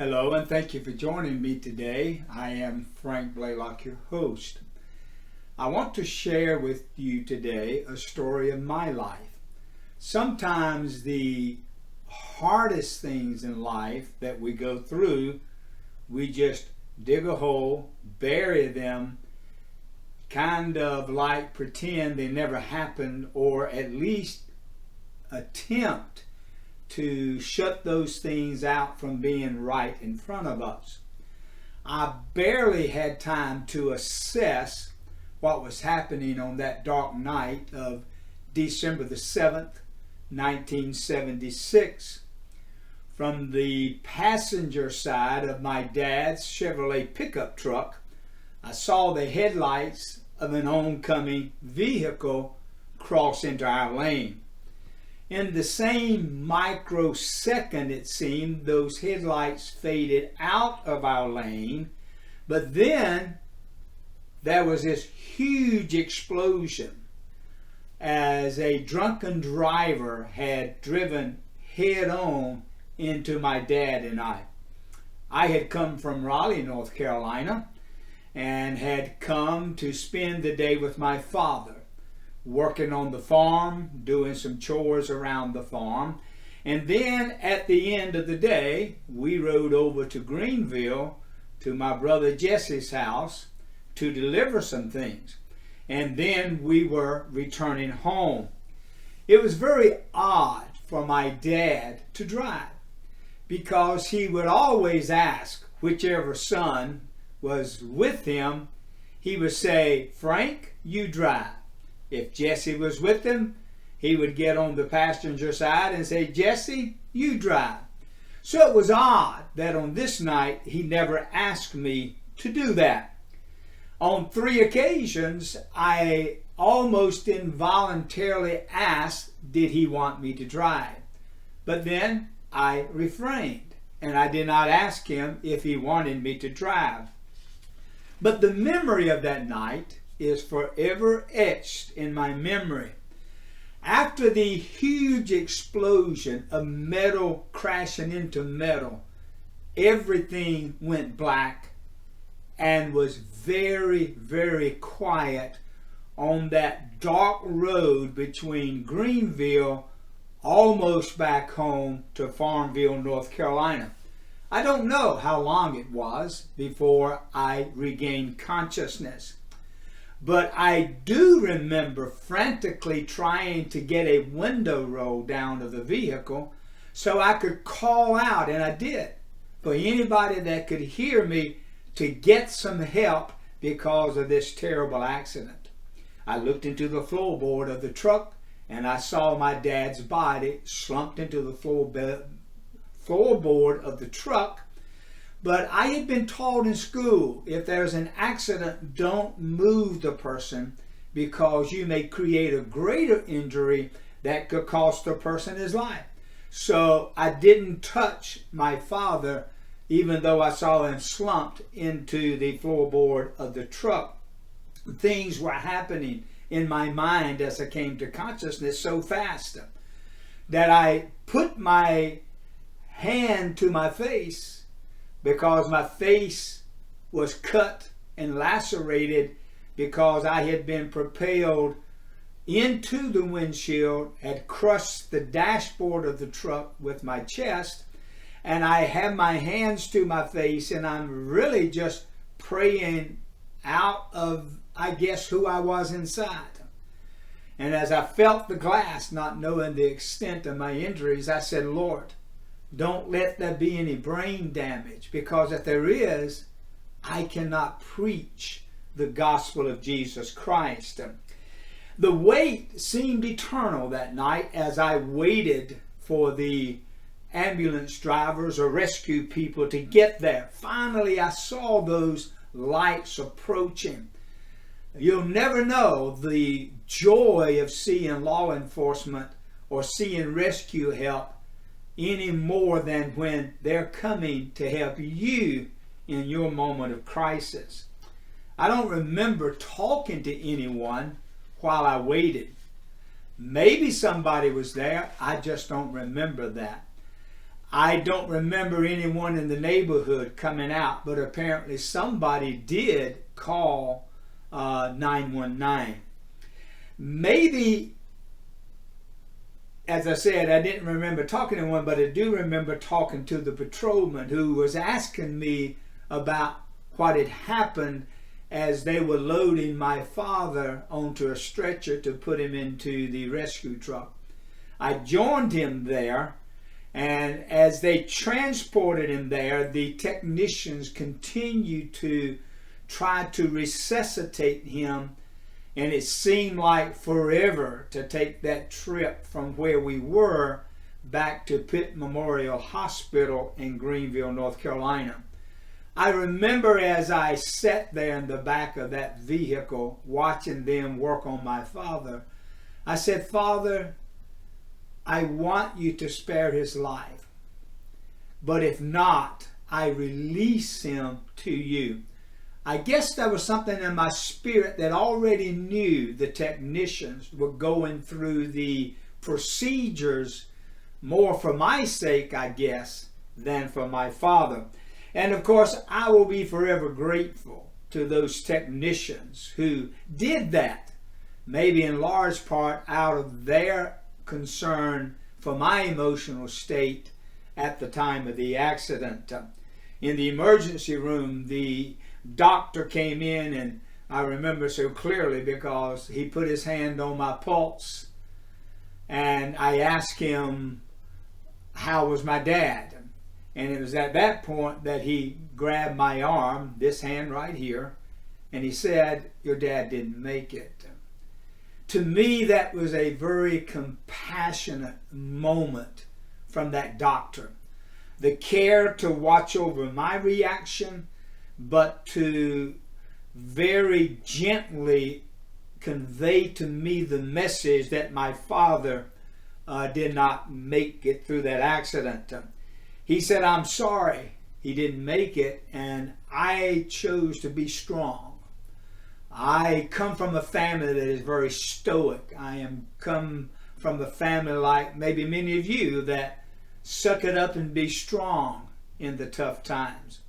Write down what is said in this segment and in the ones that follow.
Hello, and thank you for joining me today. I am Frank Blaylock, your host. I want to share with you today a story of my life. Sometimes the hardest things in life that we go through, we just dig a hole, bury them, kind of like pretend they never happened, or at least attempt to shut those things out from being right in front of us. I barely had time to assess what was happening on that dark night of December the 7th, 1976. From the passenger side of my dad's Chevrolet pickup truck, I saw the headlights of an oncoming vehicle cross into our lane. In the same microsecond, it seemed, those headlights faded out of our lane, but then there was this huge explosion as a drunken driver had driven head on into my dad and I. I had come from Raleigh, North Carolina, and had come to spend the day with my father, working on the farm, doing some chores around the farm. And then at the end of the day, we rode over to Greenville to my brother Jesse's house to deliver some things. And then we were returning home. It was very odd for my dad to drive, because he would always ask whichever son was with him. He would say, "Frank, you drive." If Jesse was with him, he would get on the passenger side and say, "Jesse, you drive." So it was odd that on this night he never asked me to do that. On 3 occasions, I almost involuntarily asked, did he want me to drive? But then I refrained, and I did not ask him if he wanted me to drive. But the memory of that night is forever etched in my memory. After the huge explosion of metal crashing into metal, everything went black and was very, very quiet on that dark road between Greenville, almost back home, to Farmville, North Carolina. I don't know how long it was before I regained consciousness, but I do remember frantically trying to get a window roll down of the vehicle so I could call out, and I did, for anybody that could hear me to get some help because of this terrible accident. I looked into the floorboard of the truck and I saw my dad's body slumped into the floorboard of the truck. But I had been taught in school, if there's an accident, don't move the person, because you may create a greater injury that could cost the person his life. So I didn't touch my father, even though I saw him slumped into the floorboard of the truck. Things were happening in my mind as I came to consciousness so fast that I put my hand to my face, because my face was cut and lacerated because I had been propelled into the windshield, had crushed the dashboard of the truck with my chest, and I have my hands to my face, and I'm really just praying out of, I guess, who I was inside. And as I felt the glass, not knowing the extent of my injuries, I said, "Lord, don't let there be any brain damage, because if there is, I cannot preach the gospel of Jesus Christ." The wait seemed eternal that night as I waited for the ambulance drivers or rescue people to get there. Finally, I saw those lights approaching. You'll never know the joy of seeing law enforcement or seeing rescue help any more than when they're coming to help you in your moment of crisis. I don't remember talking to anyone while I waited. Maybe somebody was there, I just don't remember that. I don't remember anyone in the neighborhood coming out, but apparently somebody did call 919. Maybe, as I said, I didn't remember talking to one, but I do remember talking to the patrolman who was asking me about what had happened as they were loading my father onto a stretcher to put him into the rescue truck. I joined him there, and as they transported him there, the technicians continued to try to resuscitate him, and it seemed like forever to take that trip from where we were back to Pitt Memorial Hospital in Greenville, North Carolina. I remember as I sat there in the back of that vehicle watching them work on my father, I said, "Father, I want you to spare his life, but if not, I release him to you." I guess there was something in my spirit that already knew the technicians were going through the procedures more for my sake, I guess, than for my father. And of course, I will be forever grateful to those technicians who did that, maybe in large part out of their concern for my emotional state at the time of the accident. In the emergency room, the doctor came in, and I remember so clearly because he put his hand on my pulse, and I asked him, how was my dad? And it was at that point that he grabbed my arm, this hand right here, and he said, "Your dad didn't make it." To me, that was a very compassionate moment from that doctor. The care to watch over my reaction, but to very gently convey to me the message that my father did not make it through that accident. He said, "I'm sorry he didn't make it, and I chose to be strong. I come from a family that is very stoic. I am come from a family like maybe many of you that suck it up and be strong in the tough times."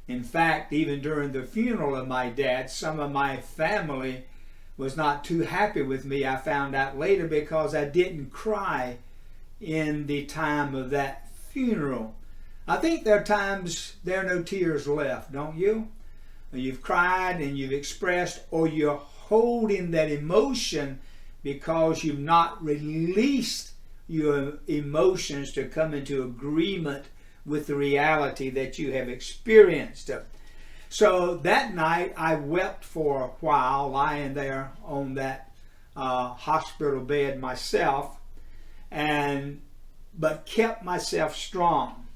In fact, even during the funeral of my dad, some of my family was not too happy with me. I found out later because I didn't cry in the time of that funeral. I think there are times there are no tears left, don't you? You've cried and you've expressed, or you're holding that emotion because you've not released your emotions to come into agreement with the reality that you have experienced. So that night I wept for a while, lying there on that hospital bed myself, but kept myself strong.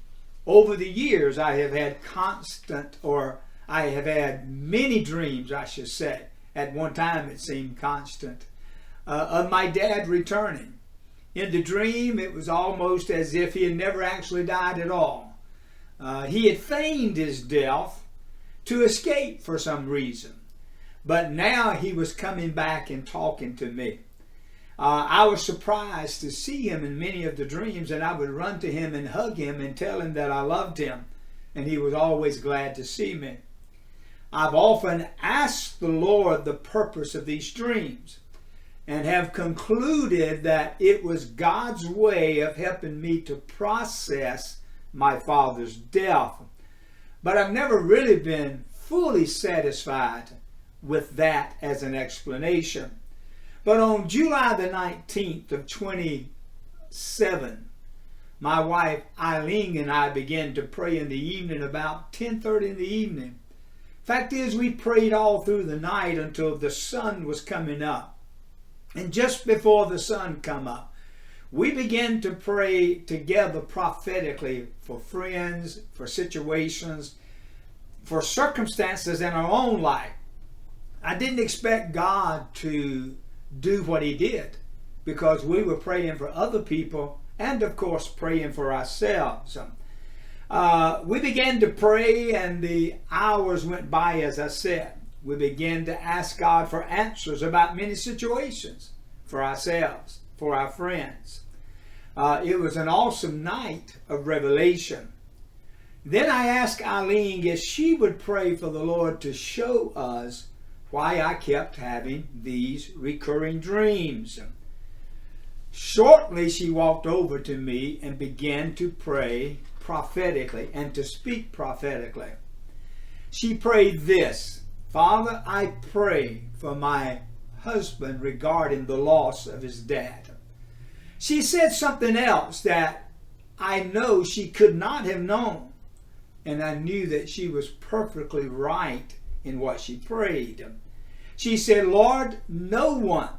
Over the years, I have had many dreams, I should say. At one time, it seemed constant, of my dad returning. In the dream, it was almost as if he had never actually died at all. He had feigned his death to escape for some reason, but now he was coming back and talking to me. I was surprised to see him in many of the dreams, and I would run to him and hug him and tell him that I loved him, and he was always glad to see me. I've often asked the Lord the purpose of these dreams and have concluded that it was God's way of helping me to process my father's death. But I've never really been fully satisfied with that as an explanation. But on July the 19th of 27, my wife Eileen and I began to pray in the evening about 10:30 in the evening. Fact is, we prayed all through the night until the sun was coming up. And just before the sun come up, we began to pray together prophetically for friends, for situations, for circumstances in our own life. I didn't expect God to do what he did because we were praying for other people and of course praying for ourselves. We began to pray and the hours went by, as I said. We began to ask God for answers about many situations, for ourselves, for our friends. It was an awesome night of revelation. Then I asked Eileen if she would pray for the Lord to show us why I kept having these recurring dreams. Shortly, she walked over to me and began to pray prophetically and to speak prophetically. She prayed this: Father, I pray for my husband regarding the loss of his dad. She said something else that I know she could not have known, and I knew that she was perfectly right in what she prayed. She said, Lord, no one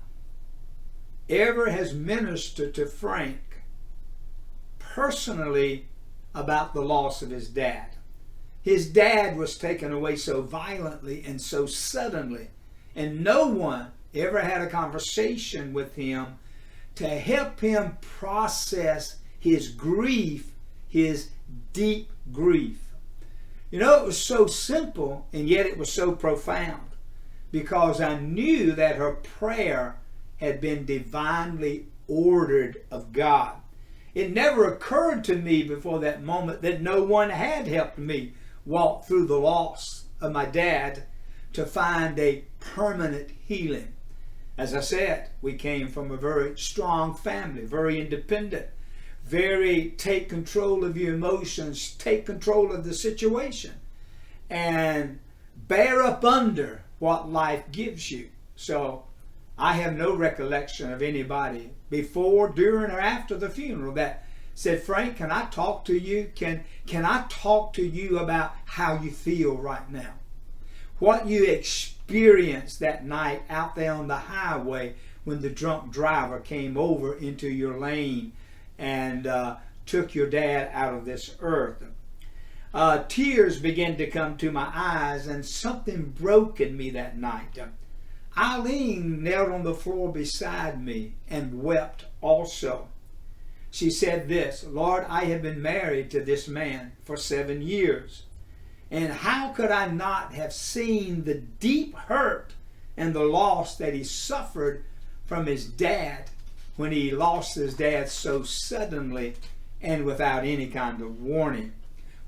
ever has ministered to Frank personally about the loss of his dad. His dad was taken away so violently and so suddenly, and no one ever had a conversation with him to help him process his grief, his deep grief. You know, it was so simple, and yet it was so profound, because I knew that her prayer had been divinely ordered of God. It never occurred to me before that moment that no one had helped me walk through the loss of my dad to find a permanent healing. As I said, we came from a very strong family, very independent, very take control of your emotions, take control of the situation, and bear up under what life gives you. So I have no recollection of anybody before, during, or after the funeral that said, Frank, can I talk to you? Can I talk to you about how you feel right now? What you experienced that night out there on the highway when the drunk driver came over into your lane and took your dad out of this earth. Tears began to come to my eyes, and something broke in me that night. Eileen knelt on the floor beside me and wept also. She said this: Lord, I have been married to this man for 7 years, and how could I not have seen the deep hurt and the loss that he suffered from his dad when he lost his dad so suddenly and without any kind of warning?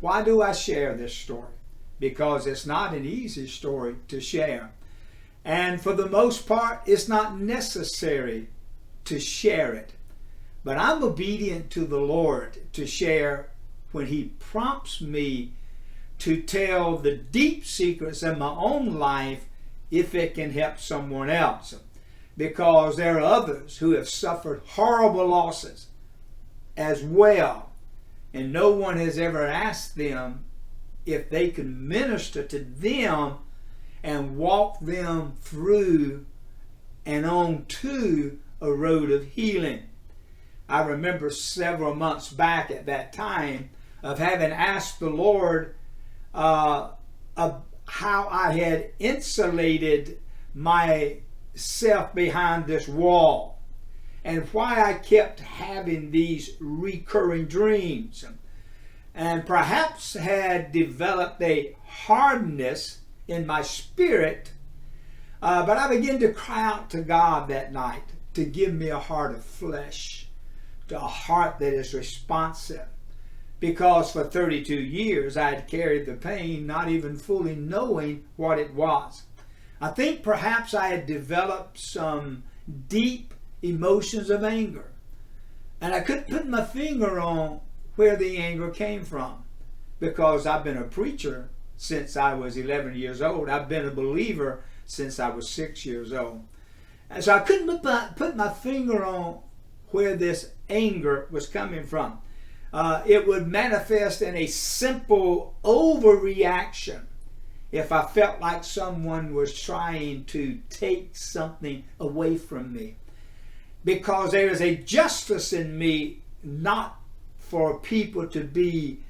Why do I share this story? Because it's not an easy story to share. And for the most part, it's not necessary to share it. But I'm obedient to the Lord to share when He prompts me to tell the deep secrets of my own life if it can help someone else. Because there are others who have suffered horrible losses as well. And no one has ever asked them if they can minister to them and walk them through and on to a road of healing. I remember several months back at that time of having asked the Lord of how I had insulated myself behind this wall and why I kept having these recurring dreams, and perhaps had developed a hardness in my spirit, but I began to cry out to God that night to give me a heart of flesh, to a heart that is responsive, because for 32 years I had carried the pain, not even fully knowing what it was. I think perhaps I had developed some deep emotions of anger, and I couldn't put my finger on where the anger came from, because I've been a preacher since I was 11 years old. I've been a believer since I was 6 years old. And so I couldn't put my finger on where this anger was coming from. It would manifest in a simple overreaction if I felt like someone was trying to take something away from me. Because there is a justice in me not for people to be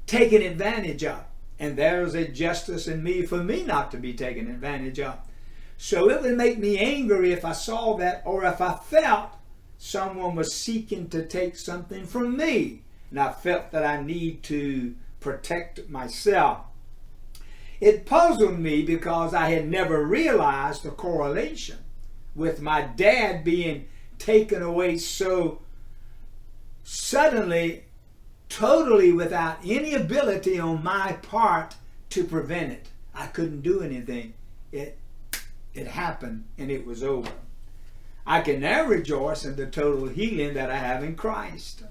taken advantage of. And there's a justice in me for me not to be taken advantage of. So it would make me angry if I saw that, or if I felt someone was seeking to take something from me, and I felt that I need to protect myself. It puzzled me because I had never realized the correlation with my dad being taken away so suddenly, totally without any ability on my part to prevent it. I couldn't do anything. It happened and it was over. I can now rejoice in the total healing that I have in Christ.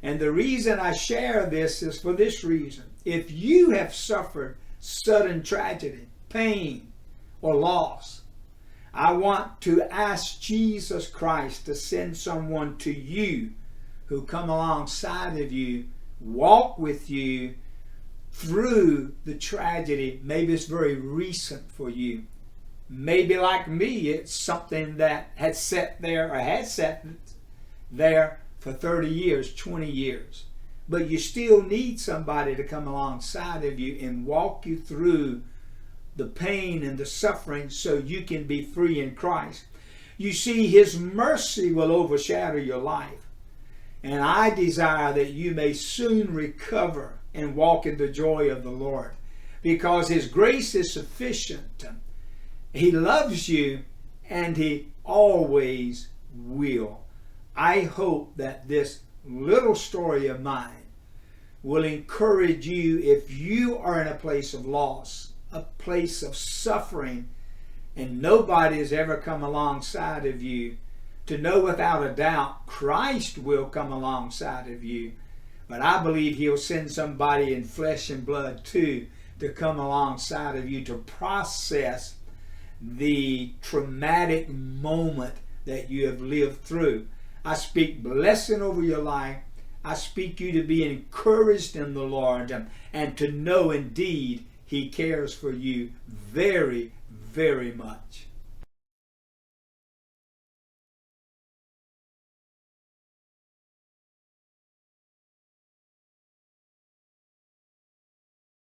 And the reason I share this is for this reason. If you have suffered sudden tragedy, pain, or loss, I want to ask Jesus Christ to send someone to you who come alongside of you, walk with you through the tragedy. Maybe it's very recent for you. Maybe like me, it's something that had sat there or had sat there for 30 years, 20 years. But you still need somebody to come alongside of you and walk you through the pain and the suffering so you can be free in Christ. You see, His mercy will overshadow your life. And I desire that you may soon recover and walk in the joy of the Lord, because His grace is sufficient. He loves you and He always will. I hope that this little story of mine will encourage you if you are in a place of loss, a place of suffering, and nobody has ever come alongside of you, to know without a doubt Christ will come alongside of you. But I believe He'll send somebody in flesh and blood too to come alongside of you to process the traumatic moment that you have lived through. I speak blessing over your life. I speak you to be encouraged in the Lord and to know indeed He cares for you very, very much.